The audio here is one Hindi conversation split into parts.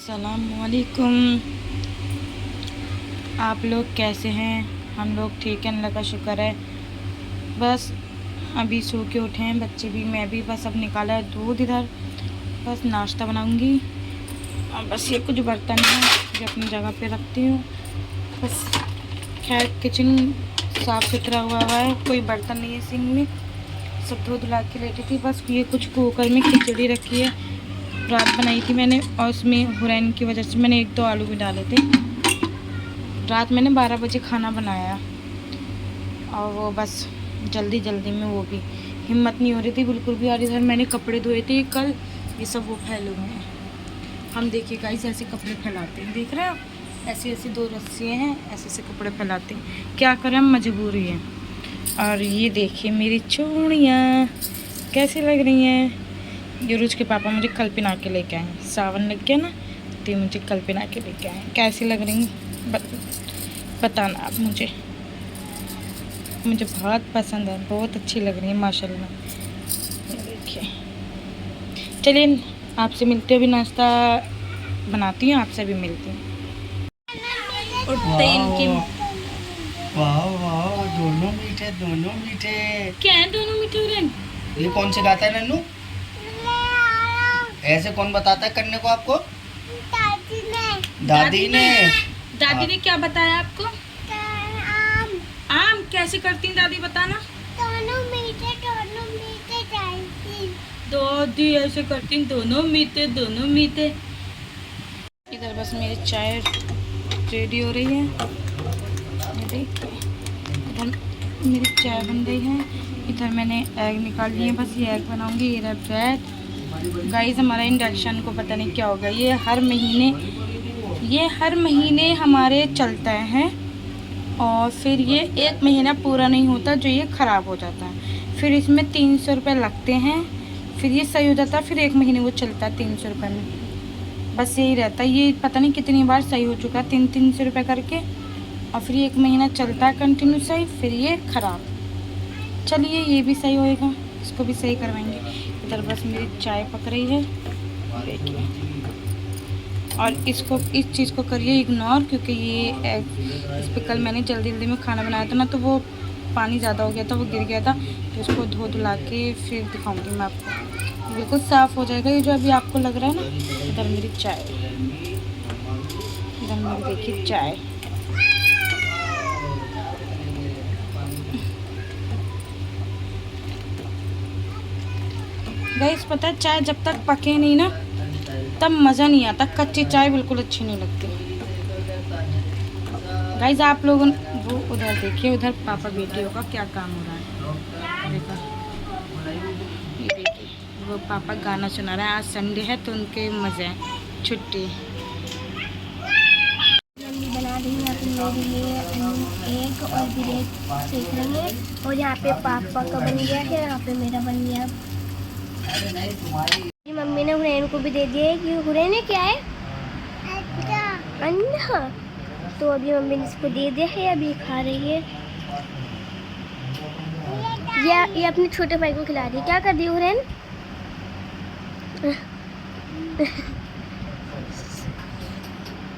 अस्सलामुअलैकुम। आप लोग कैसे हैं? हम लोग ठीक हैं, अल्लाह का शुक्र है। बस अभी सो के उठे हैं बच्चे भी, मैं भी। बस अब निकाला है दूध इधर, बस नाश्ता बनाऊंगी। और बस ये कुछ बर्तन हैं जो अपनी जगह पे रखती हूँ। बस खैर किचन साफ़ सुथरा हुआ है, कोई बर्तन नहीं है सिंक में, सब धो धुला के लेटी थी। बस ये कुछ कुकर में खिचड़ी रखी है, रात बनाई थी मैंने, और उसमें हुरैन की वजह से मैंने 1-2 आलू भी डाले थे। रात मैंने 12 बजे खाना बनाया, और वो बस जल्दी जल्दी में, वो भी हिम्मत नहीं हो रही थी बिल्कुल भी। और इधर मैंने कपड़े धोए थे कल, ये सब वो फैले हुए हैं। हम देखिए गाइस ऐसे कपड़े फैलाते हैं, देख रहे हो? ऐसी ऐसी 2 रस्सियाँ हैं, ऐसे ऐसे कपड़े फैलाते हैं। क्या करें, हम मजबूरी है। और ये देखिए मेरी चूड़ियाँ कैसी लग रही हैं। यूरुज के पापा मुझे कल पिना के लेके आए, सावन लग गया ना, तो मुझे कल पिना के लेके आए। कैसी लग रही हैं बताना आप मुझे बहुत पसंद है, बहुत अच्छी लग रही है माशाल्लाह। देखिए, चलिए आपसे मिलते हुए नाश्ता बनाती हूँ, आपसे भी मिलती हूँ। उठते इनकी वाह वाह, दोनों मीठे दोनों मीठे। क्या है दोनों मीठे हो रहे हैं? ये कौन सिखाता है नन्नू? ऐसे कौन बताता है करने को आपको? दादी ने। दादी ने क्या बताया आपको? आम कैसे करती हैं दादी, बताना। दोनों मीठे चाहिए। दादी ऐसे करती हैं, दोनों मीठे दोनों मीठे। इधर बस मेरी चाय रेडी हो रही है, ये देखिए। इधर मेरी चाय बन रही है, इधर मैंने एग निकाल लिए, बस ये एग बनाऊंगी। ये रहा ब्रेड। गाइस हमारा इंडक्शन को पता नहीं क्या होगा, ये हर महीने हमारे चलता है, और फिर ये 1 महीना पूरा नहीं होता जो ये ख़राब हो जाता है। फिर इसमें 300 रुपये लगते हैं, फिर ये सही हो जाता है, फिर 1 महीने वो चलता है 300 रुपये में। बस यही रहता है, ये पता नहीं कितनी बार सही हो चुका है, 300 रुपये करके, और फिर 1 महीना चलता है कंटिन्यू सही, फिर ये ख़राब। चलिए ये भी सही होएगा, इसको भी सही करवाएंगे। इधर बस मेरी चाय पक रही है, देखिए। और इस चीज़ को करिए इग्नोर, क्योंकि ये इस पर कल मैंने जल्दी जल्दी में खाना बनाया था ना, तो वो पानी ज़्यादा हो गया था, वो गिर गया था। तो इसको धो धुला के फिर दिखाऊंगी मैं आपको, बिल्कुल साफ़ हो जाएगा ये जो अभी आपको लग रहा है ना। इधर मेरी चाय, इधर मेरी देखिए चाय। गाइस पता है, चाय जब तक पके नहीं ना तब मज़ा नहीं आता, कच्ची चाय बिल्कुल अच्छी नहीं लगती। गाइस आप लोगों वो उधर देखिए, उधर पापा बेटियों का क्या काम हो रहा है, देखो ये देखिए, वो पापा गाना सुना रहा है। आज संडे है तो उनके मज़े हैं, छुट्टी। मम्मी बना रही है अपने लिए एग और ब्रेड सेक रही है। और यहाँ पे पापा का बन गया है, यहाँ पे मेरा बन गया। मम्मी ने हुरैन को भी दे दिया है, कि हुरैन क्या है? अंडा। तो अभी मम्मी ने इसको दे दिया है, अभी खा रही है। ये अपने छोटे भाई को खिला रही है। क्या कर रही है हुरैन?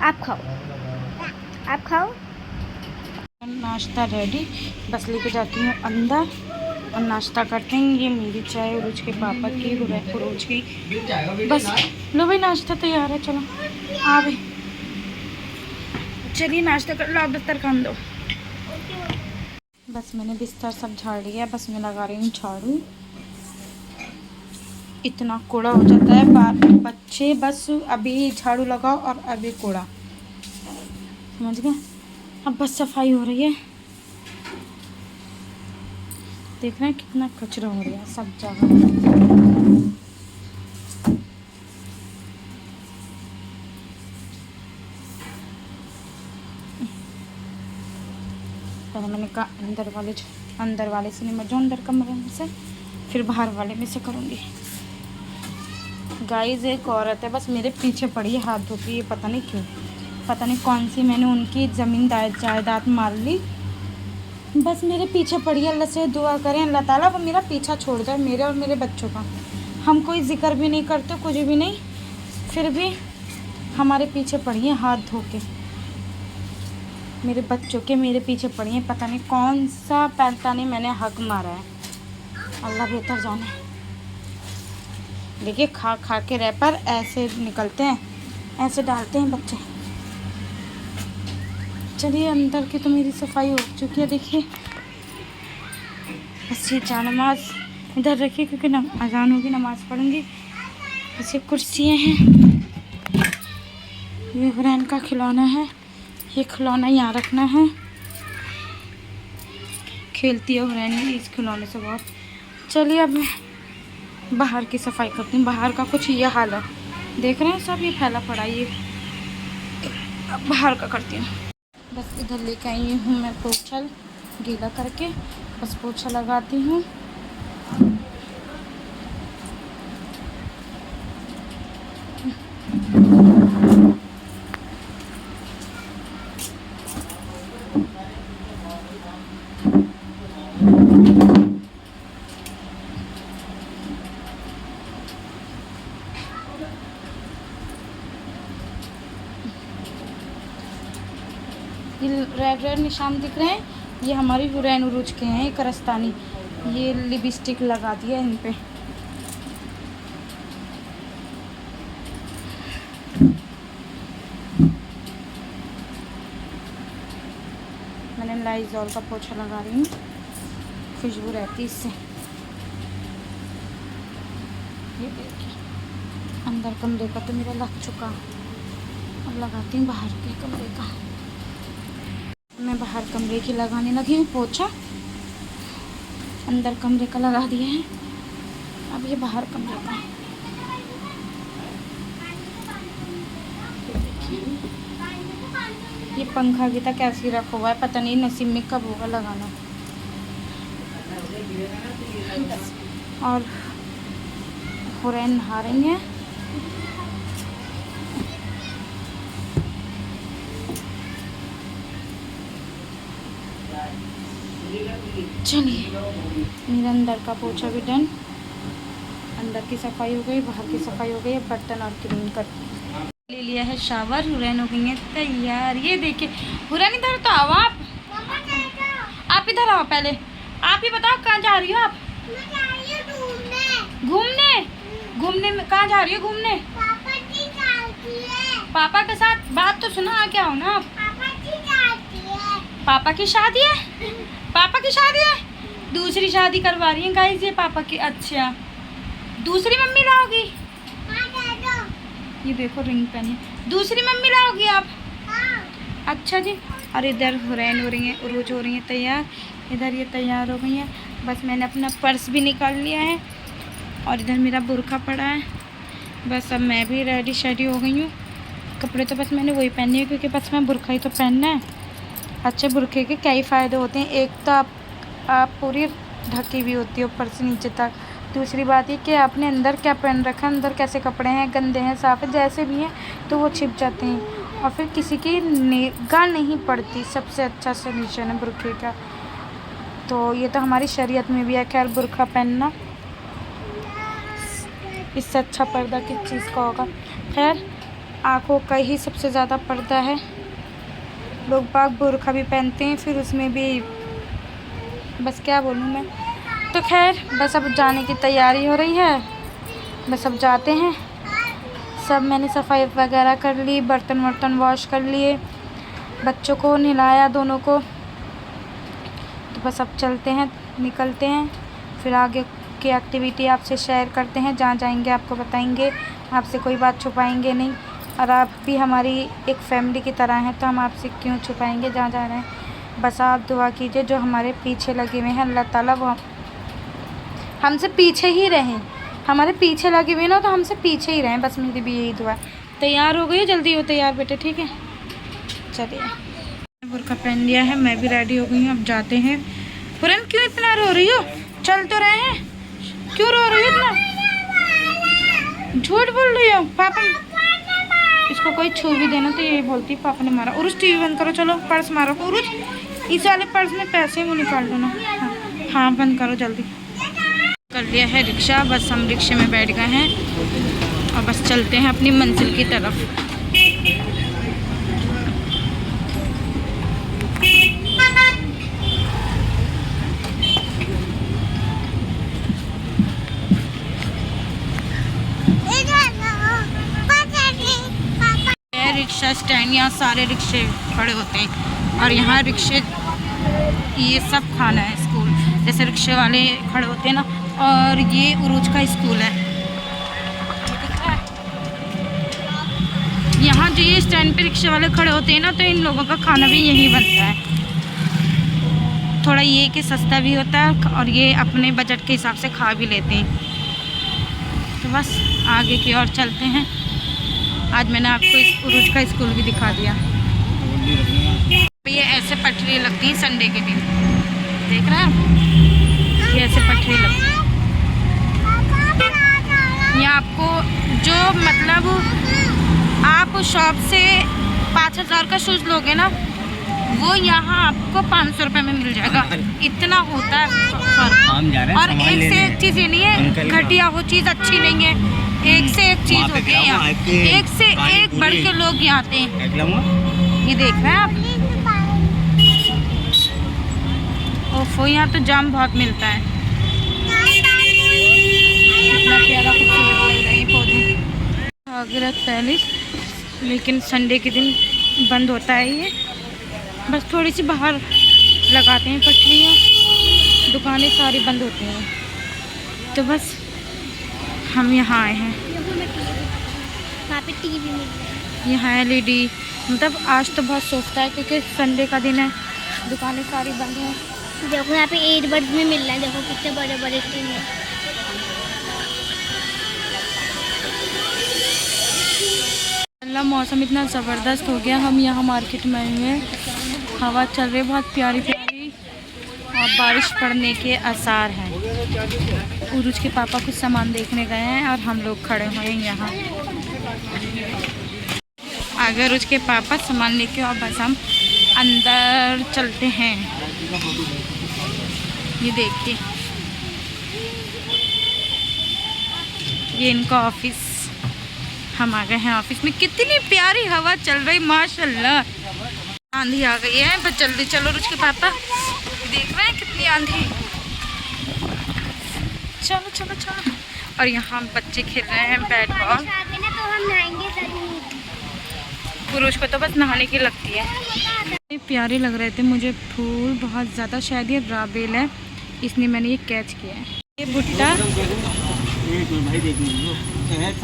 आप खाओ। नाश्ता रेडी, बस लेके जाती हूँ अंदर और नाश्ता करते हैं। ये मेरी चाय, उरुज के पापा की, उरुज की। बस लो भाई नाश्ता तैयार है, चलो आ भाई, चलिए नाश्ता कर लो, आप दफ्तर काम दो। बस मैंने बिस्तर सब झाड़ लिया, बस मैं लगा रही हूँ झाड़ू। इतना कूड़ा हो जाता है, बच्चे बस अभी झाड़ू लगाओ और अभी कूड़ा, समझ गए? अब बस सफाई हो रही है, देख रहे हैं कितना कचरा हो रहा है सब जगह। पहले मैंने कहा अंदर वाले से निमट जाऊँ, अंदर कमरे में से, फिर बाहर वाले में से करूँगी। गाइस एक औरत है बस मेरे पीछे पड़ी है हाथ धो के, ये पता नहीं क्यों, पता नहीं कौन सी मैंने उनकी ज़मीन जायदाद मार ली, बस मेरे पीछे पड़ी है। अल्लाह से दुआ करें अल्लाह ताला वो मेरा पीछा छोड़ जाए, मेरे और मेरे बच्चों का। हम कोई जिक्र भी नहीं करते, कुछ भी नहीं, फिर भी हमारे पीछे पड़ी हैं हाथ धो के, मेरे बच्चों के मेरे पीछे पड़ी हैं। पता नहीं कौन सा पैंतानी मैंने हक मारा है, अल्लाह बेहतर जाने। देखिए खा खा के रैपर ऐसे निकलते हैं, ऐसे डालते हैं बच्चे। चलिए अंदर की तो मेरी सफाई हो चुकी है। देखिए बस ये जा नमाज इधर रखिए क्योंकि अजान होगी, नमाज़ पढ़ूंगी। ऐसे कुर्सियाँ हैं, ये हुरैन का खिलौना है, ये खिलौना यहाँ रखना है। खेलती है हुरैन इस खिलौने से बहुत। चलिए अब मैं बाहर की सफाई करती हूँ। बाहर का कुछ ये हाल है, देख रहे हैं सब ये फैला पड़ा। ये अब बाहर का करती हूँ। बस इधर लेके आई हूँ मैं पोछा गीला करके, बस पोछा लगाती हूँ। ये रेड रेड निशान दिख रहे हैं, ये हमारी हुरैन उरूज के हैं, करस्तानी। ये लिपस्टिक लगा दिया इन पे। मैंने लाइजॉल का पोछा लगा रही हूँ, खुशबू रहती इससे। ये देखिए अंदर कमरे का तो मेरा लग चुका, अब लगाती हूँ बाहर के कमरे का। मैं बाहर कमरे की लगाने लगी हूँ पोछा, अंदर कमरे का लगा दिया है, अब ये बाहर कमरे का। ये पंखा भी तक कैसे रखा हुआ है, पता नहीं नसीब में कब होगा लगाना। और हुरैन नहा रही हैं। चलिए मेरा अंदर का पोछा भी डन, अंदर की सफाई हो गई, बाहर की सफाई हो गई। अब बर्तन और क्लीन कर ले लिया है शावर, हुरैन हो गई है तैयार। ये देखिए हुरैन इधर तो आओ, आप इधर आओ पहले। आप ही बताओ कहाँ जा रही हो आप? घूमने घूमने में कहाँ जा रही हो घूमने? पापा के साथ। बात तो सुना, आ क्या हो ना आप? पापा की शादी है, पापा की शादी है, दूसरी शादी करवा रही है गाइस ये पापा की। अच्छा दूसरी मम्मी लाओगी? ये देखो रिंग पहनी, दूसरी मम्मी लाओगी आप? अच्छा जी। और इधर हुरैन हो रही है, उरूज हो रही है तैयार। इधर ये तैयार हो गई है, बस मैंने अपना पर्स भी निकाल लिया है और इधर मेरा बुर्का पड़ा है। बस अब मैं भी रेडी शेडी हो गई हूँ। कपड़े तो बस मैंने वही पहने हैं क्योंकि बस मैं बुर्का ही तो पहनना है। अच्छे बुर्के के कई फ़ायदे होते हैं। एक तो आप पूरी ढकी हुई होती है ऊपर से नीचे तक। दूसरी बात ये कि आपने अंदर क्या पहन रखा है, अंदर कैसे कपड़े हैं, गंदे हैं साफ़ है, जैसे भी हैं तो वो छिप जाते हैं और फिर किसी की निगाह नहीं पड़ती। सबसे अच्छा सॉल्यूशन है बुर्के का। तो ये तो हमारी शरीयत में भी है खैर बुर्का पहनना, इससे अच्छा पर्दा किस चीज़ का होगा। खैर आँखों का ही सबसे ज़्यादा पर्दा है। लोग बाग बुर्का भी पहनते हैं, फिर उसमें भी बस क्या बोलूँ मैं। तो खैर बस अब जाने की तैयारी हो रही है, बस अब जाते हैं। सब मैंने सफाई वगैरह कर ली, बर्तन वर्तन वॉश कर लिए, बच्चों को नहलाया दोनों को। तो बस अब चलते हैं, निकलते हैं, फिर आगे की एक्टिविटी आपसे शेयर करते हैं। जहाँ जाएंगे आपको बताएंगे, आपसे कोई बात छुपाएंगे नहीं। और आप भी हमारी एक फैमिली की तरह हैं तो हम आपसे क्यों छुपाएंगे जहाँ जा रहे हैं। बस आप दुआ कीजिए, जो हमारे पीछे लगे हुए हैं अल्लाह ताला वो हमसे पीछे ही रहें। हमारे पीछे लगे हुए ना तो हमसे पीछे ही रहें, बस मेरी भी यही दुआ। तैयार हो गई? जल्दी हो तैयार बेटे, ठीक है। चलिए बुर्का पहन लिया है, मैं भी रेडी हो गई हूँ, अब जाते हैं। हुरैन क्यों इतना रो रही हो? चल तो रहे हैं, क्यों रो रही हो इतना? झूठ बोल रही हो? पापा इसको कोई छू भी देना तो ये बोलती पापा ने मारा। उरुज टीवी बंद करो, चलो पर्स मारो। उरुज इस वाले पर्स में पैसे वो निकाल दो ना। हाँ बंद करो जल्दी। कर लिया है रिक्शा, बस हम रिक्शे में बैठ गए हैं और बस चलते हैं अपनी मंजिल की तरफ। रिक्शा स्टैंड, यहाँ सारे रिक्शे खड़े होते हैं और यहाँ रिक्शे ये सब खाना है स्कूल, जैसे रिक्शे वाले खड़े होते हैं ना। और ये उरूज का स्कूल है, यहाँ जो ये स्टैंड पे रिक्शे वाले खड़े होते हैं ना, तो इन लोगों का खाना भी यहीं बनता है। थोड़ा ये कि सस्ता भी होता है और ये अपने बजट के हिसाब से खा भी लेते हैं। तो बस आगे की ओर चलते हैं। आज मैंने आपको इस उरूज का स्कूल भी दिखा दिया। ये ऐसे पटरी लगती है संडे के दिन, देख रहे हैं, ये ऐसे पटरी लगती है। ये आपको जो मतलब आप शॉप से 5000 का शूज़ लोगे ना, वो यहाँ आपको 500 रुपये में मिल जाएगा। इतना होता है फर्क। और एक से एक चीज़ ये नहीं है घटिया हो चीज़ अच्छी नहीं है, एक से एक चीज़ होती है यहाँ, एक से एक बढ़ के लोग यहाँ आते हैं। ये देख रहे हैं आप, ओफो यहाँ तो जाम बहुत मिलता है। इतना प्यारा खूबसूरत लग रहा है पौधे। आगरा पैलेस, लेकिन संडे के दिन बंद होता है ये। बस थोड़ी सी बाहर लगाते हैं पटरियाँ, दुकानें सारी बंद होती हैं। तो बस हम यहाँ आए हैं। वहाँ पे टीवी मिल रहा है। यहाँ LED, मतलब आज तो बहुत सोचता है क्योंकि संडे का दिन है, दुकानें सारी बंद हैं। देखो यहाँ पे एयरबड्स में मिल रहा है, देखो कितने बड़े बड़े टीवी हैं। अल्लाह, मौसम इतना ज़बरदस्त हो गया। हम यहाँ मार्केट में आए हैं, हवा चल रही बहुत प्यारी प्यारी और बारिश पड़ने के आसार हैं। उरूज के पापा कुछ सामान देखने गए हैं और हम लोग खड़े हुए हैं यहाँ। अगर उसके पापा सामान लेके और बस हम अंदर चलते हैं। ये देखिए, ये इनका ऑफिस। हम आ गए हैं ऑफिस में। कितनी प्यारी हवा चल रही माशाल्लाह। आंधी आ गई है, बस जल्दी चलो। रुच के पापा देख रहे हैं कितनी आंधी। चलो चलो चलो। और यहाँ बच्चे खेल रहे हैं बैट बॉल। तो हम नहाएंगे जरूर। पुरुष को तो बस नहाने की लगती है। ये प्यारे लग रहे थे मुझे फूल बहुत ज़्यादा। शायद ये राबेल है, इसलिए मैंने ये कैच किया है। ये भुट्टा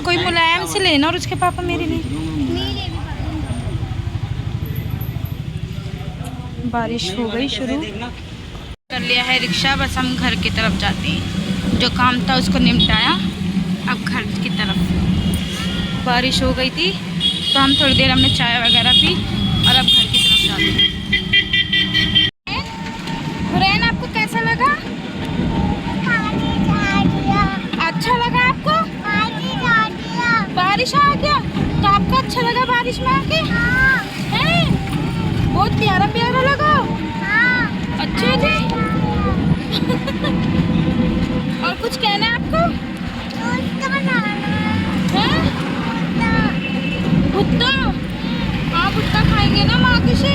कोई मुलायम से लेना और उसके पापा मेरे लिए। बारिश हो गई शुरू, कर लिया है रिक्शा। बस हम घर की तरफ जाते हैं। जो काम था उसको निपटाया, अब घर की तरफ। बारिश हो गई थी तो हम थोड़ी देर हमने चाय वगैरह पी और अब घर की तरफ जाते हैं। हुरैन, आपको कैसा लगा? अच्छा लगा आपको? बारिश आ गया तो आपको अच्छा लगा बारिश में आके? हैं? बहुत प्यारा प्यारा लगा। अच्छा जी। और कुछ कहना है आपको? भुट्टा? हाँ, भुट्टा खाएंगे ना माँ के से।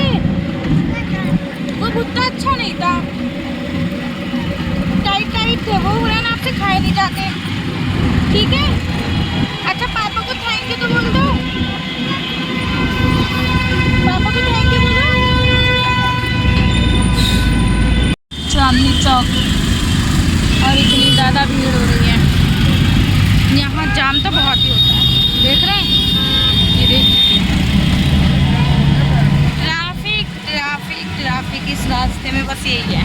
वो भुट्टा अच्छा नहीं था, टाइट टाइट थे वो। हुरैन, आपसे खाए नहीं जाते, ठीक है? अच्छा, पापा को थैंक यू तो बोल दो। पापा को थैंक यू बोलो। चांदनी चौक और इतनी ज़्यादा भीड़ हो रही है यहाँ। जाम तो बहुत ही होता है, देख रहे हैं? ये देखिए, ट्रैफिक ट्रैफिक ट्रैफिक इस रास्ते में बस यही है।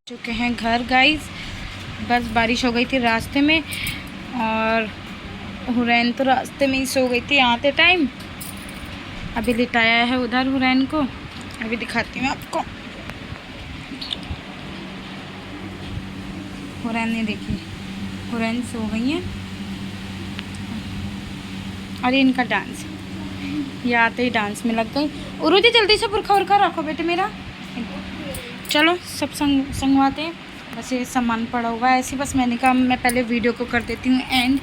चुके हैं घर गाइस। बस बारिश हो गई थी रास्ते में और हुरैन तो रास्ते में ही सो गई थी आते टाइम। अभी लिटाया है उधर हुरैन को, अभी दिखाती हूँ आपको। हुरैन ने देखी, हुरैन सो गई है। और ये इनका डांस, ये आते ही डांस में लग गई। उरुजी जल्दी से बुरखा उरखा रखो बेटे मेरा। चलो सब संगवाते हैं। बस ये सामान पड़ा हुआ है ऐसे, बस मैंने कहा मैं पहले वीडियो को कर देती हूँ एंड।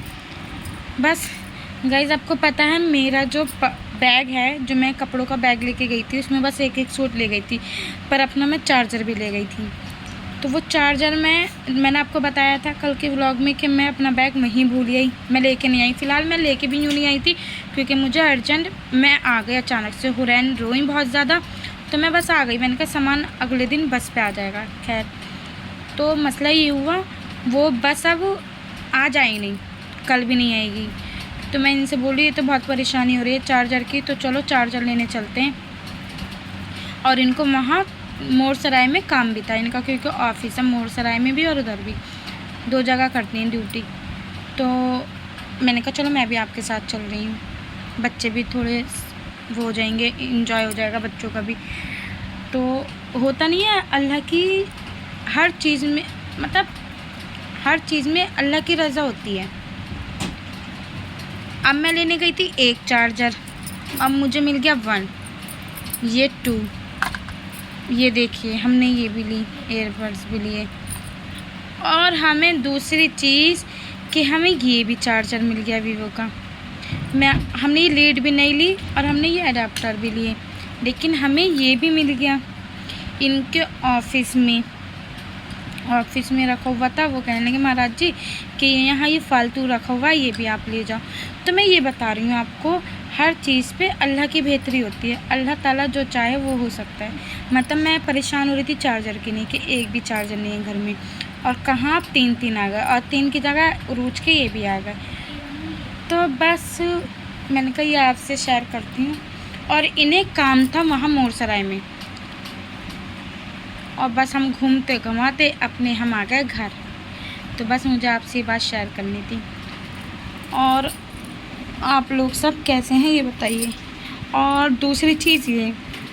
बस गाइज, आपको पता है मेरा जो बैग है, जो मैं कपड़ों का बैग लेके गई थी, उसमें बस एक एक सूट ले गई थी, पर अपना मैं चार्जर भी ले गई थी। तो वो चार्जर मैंने आपको बताया था कल के व्लॉग में कि मैं अपना बैग वहीं भूल आई, मैं लेके नहीं आई। फ़िलहाल मैं लेके भी यूँ नहीं आई थी क्योंकि मुझे अर्जेंट, मैं आ गई अचानक से, हुरैन रोई बहुत ज़्यादा, तो मैं बस आ गई। मैंने कहा सामान अगले दिन बस पे आ जाएगा। खैर, तो मसला ये हुआ, वो बस अब आज आई नहीं, कल भी नहीं आएगी। तो मैं इनसे बोली ये तो बहुत परेशानी हो रही है चार्जर की, तो चलो चार्जर लेने चलते हैं। और इनको वहाँ मोर सराय में काम भी था इनका, क्योंकि ऑफिस है मोर सराय में भी और उधर भी, 2 जगह करती हैं ड्यूटी। तो मैंने कहा चलो मैं भी आपके साथ चल रही हूँ, बच्चे भी थोड़े वो हो जाएंगे, इंजॉय हो जाएगा बच्चों का भी। तो होता नहीं है अल्लाह की हर चीज़ में, मतलब हर चीज़ में अल्लाह की रज़ा होती है। अब मैं लेने गई थी 1 चार्जर, अब मुझे मिल गया 1, ये 2, ये देखिए हमने ये भी ली, एयरबड्स भी लिए। और हमें दूसरी चीज़ कि हमें ये भी चार्जर मिल गया वीवो का। हमने ये लीड भी नहीं ली और हमने ये अडाप्टर भी लिए, लेकिन हमें ये भी मिल गया। इनके ऑफिस में रखा हुआ था, वो कहने लगे महाराज जी कि यहाँ ये फालतू रखा हुआ है, ये भी आप ले जाओ। तो मैं ये बता रही हूँ आपको, हर चीज़ पे अल्लाह की बेहतरी होती है, अल्लाह ताला जो चाहे वो हो सकता है। मतलब मैं परेशान हो रही थी चार्जर की नहीं कि एक भी चार्जर नहीं है घर में, और कहाँ 3 आ गए, और 3 की जगह रूज के ये भी आ गए। तो बस मैंने कहा ये आपसे शेयर करती हूँ। और इन्हें काम था वहाँ मोर सराय में, और बस हम घूमते घुमाते अपने हम आ गए घर। तो बस मुझे आपसे ये बात शेयर करनी थी। और आप लोग सब कैसे हैं ये बताइए। और दूसरी चीज़ ये,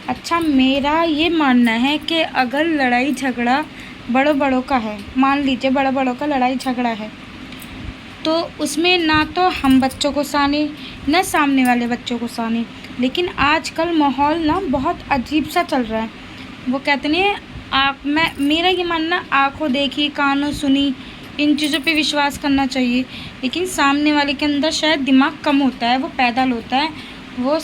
अच्छा मेरा ये मानना है कि अगर लड़ाई झगड़ा बड़ों का है, मान लीजिए बड़ों का लड़ाई झगड़ा है, तो उसमें ना तो हम बच्चों को साने न सामने वाले बच्चों को साने। लेकिन आजकल माहौल ना बहुत अजीब सा चल रहा है। वो कहते नहीं है, मेरा ये मानना, आँखों देखी कानों सुनी इन चीज़ों पे विश्वास करना चाहिए, लेकिन सामने वाले के अंदर शायद दिमाग कम होता है, वो पैदल होता है, वो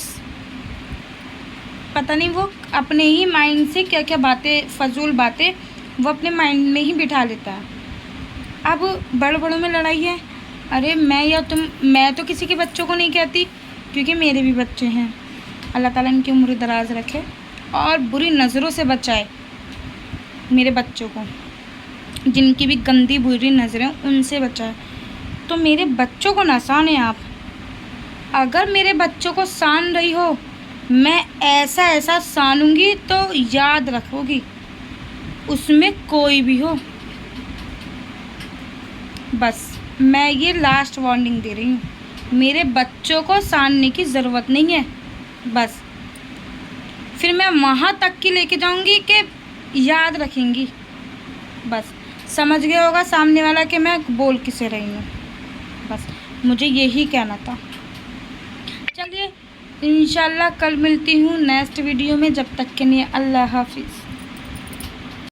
पता नहीं वो अपने ही माइंड से क्या क्या बातें, फजूल बातें वो अपने माइंड में ही बिठा लेता है। अब बड़ों में लड़ाई है, अरे मैं तो किसी के बच्चों को नहीं कहती, क्योंकि मेरे भी बच्चे हैं। अल्लाह ताला इनकी उम्र दराज रखे और बुरी नज़रों से बचाए मेरे बच्चों को, जिनकी भी गंदी बुरी नज़रें उनसे बचाए। तो मेरे बच्चों को ना साने आप। अगर मेरे बच्चों को सान रही हो, मैं ऐसा सानूंगी तो याद रखोगी, उसमें कोई भी हो। बस मैं ये लास्ट वार्निंग दे रही हूँ, मेरे बच्चों को सानने की ज़रूरत नहीं है। बस फिर मैं वहाँ तक की लेके जाऊँगी कि याद रखेंगी। बस समझ गया होगा सामने वाला कि मैं बोल किसे रही हूँ। बस मुझे यही कहना था। चलिए इंशाल्लाह कल मिलती हूँ नेक्स्ट वीडियो में, जब तक के लिए अल्लाह हाफिज़।